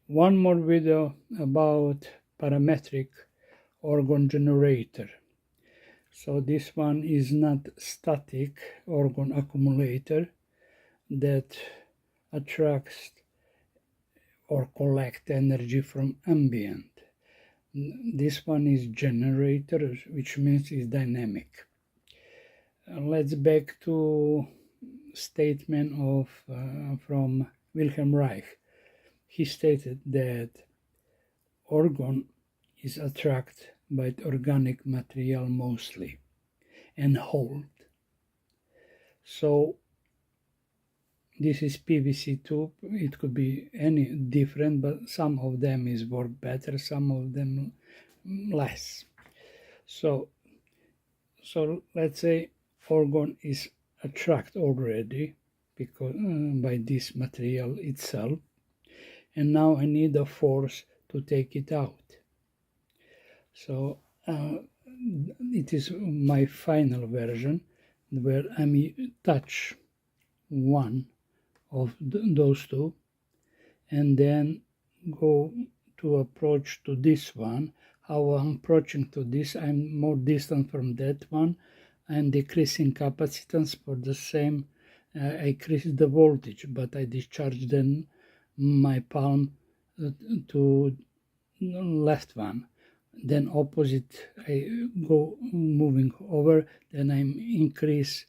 One more video about parametric orgone generator. So this one is not static orgone accumulator that attracts or collect energy from ambient. This one is generator, which means it's dynamic. Let's back to statement of from Wilhelm Reich. He stated that orgone is attracted by organic material mostly and hold. So this is PVC tube. It could be any different, but some of them is work better, some of them less. So let's say orgone is attracted already because by this material itself, and now I need a force to take it out. So it is my final version where I touch one of those two and then go to approach to this one. How I'm approaching to this, I'm more distant from that one. I'm decreasing capacitance for the same. I increase the voltage, but I discharge then my palm to left one. Then opposite, I go moving over, then I increase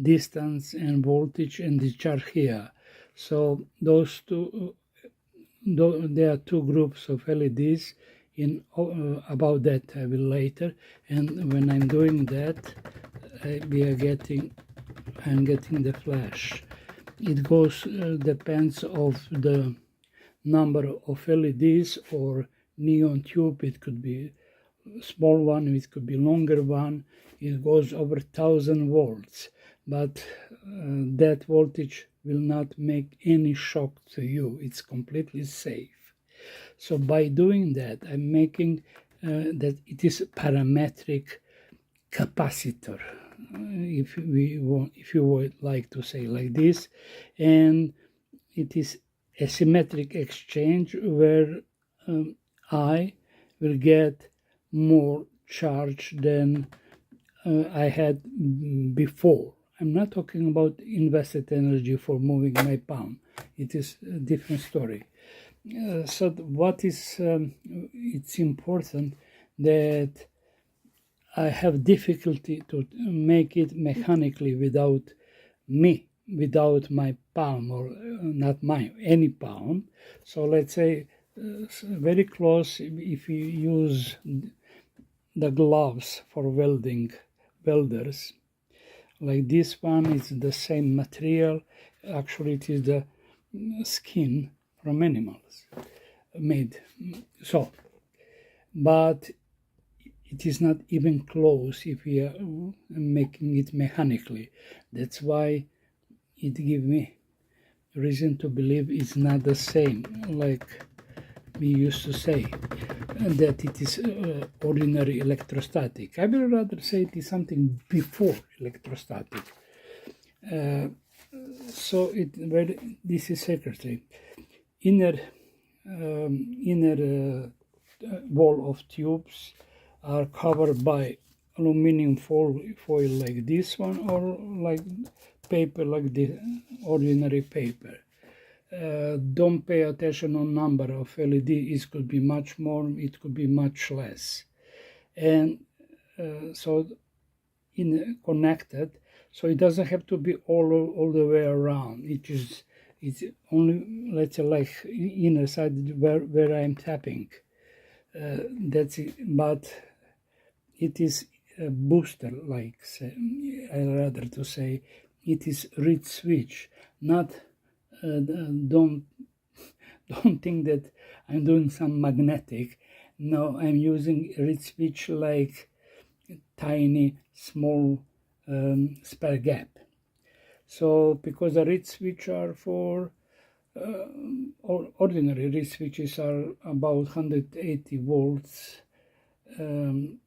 distance and voltage and discharge here. So those two, there are two groups of LEDs. About that I will later. And when I'm doing that, I'm getting the flash. It goes depends of the number of LEDs or neon tube. It could be small one, it could be longer one. It goes over 1000 volts, but that voltage will not make any shock to you. It's completely safe. So by doing that, I'm making that it is parametric capacitor, if you would like to say like this, and it is a symmetric exchange where I will get more charge than I had before. I'm not talking about invested energy for moving my palm. It is a different story. So what is it's important that I have difficulty to make it mechanically without my palm, or not any palm. So let's say very close, if you use the gloves for welders, like this one is the same material. Actually, it is the skin from animals made. So, but it is not even close if we are making it mechanically. That's why it gives me reason to believe it's not the same, like we used to say, that it is ordinary electrostatic. I will rather say it is something before electrostatic. So this is secretary. Inner wall of tubes are covered by aluminum foil like this one, or like paper like this, ordinary paper. Don't pay attention on number of LED. It could be much more, it could be much less. And so connected, so it doesn't have to be all the way around. It's only, let's say, like inner side where I'm tapping. That's it. But it is a booster, like I rather to say it is reed switch. Not don't think that I'm doing some magnetic. No, I'm using reed switch like tiny small spare gap. So because the reed switch are for ordinary reed switches are about 180 volts, and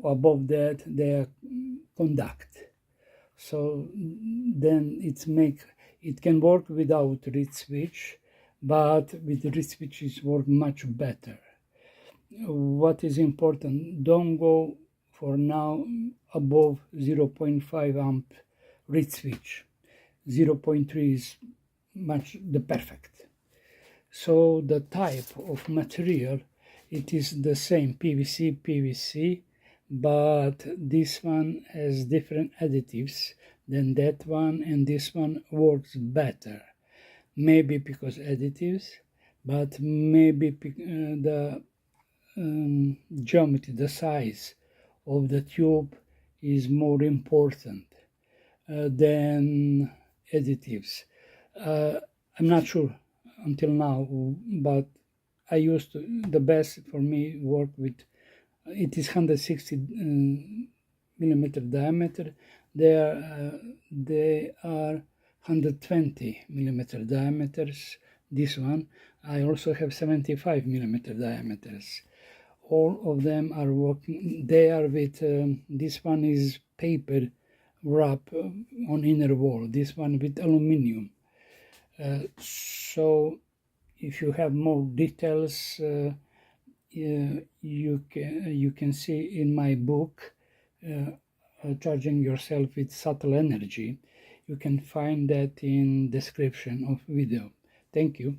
above that they are conduct. So then it can work without reed switch, but with reed switches work much better. What is important, don't go for now above 0.5 amp reed switch. 0.3 is much the perfect. So the type of material, it is the same PVC, but this one has different additives than that one, and this one works better. Maybe because additives, but maybe the geometry, the size of the tube is more important than additives. I'm not sure until now, but I used to, the best for me work with, it is 160 millimeter diameter. They are 120 millimeter diameters. This one, I also have 75 millimeter diameters. All of them are working. They are with, this one is paper wrap on inner wall. This one with aluminum. So if you have more details, you can see in my book, Charging Yourself with Subtle Energy. You can find that in description of video. Thank you.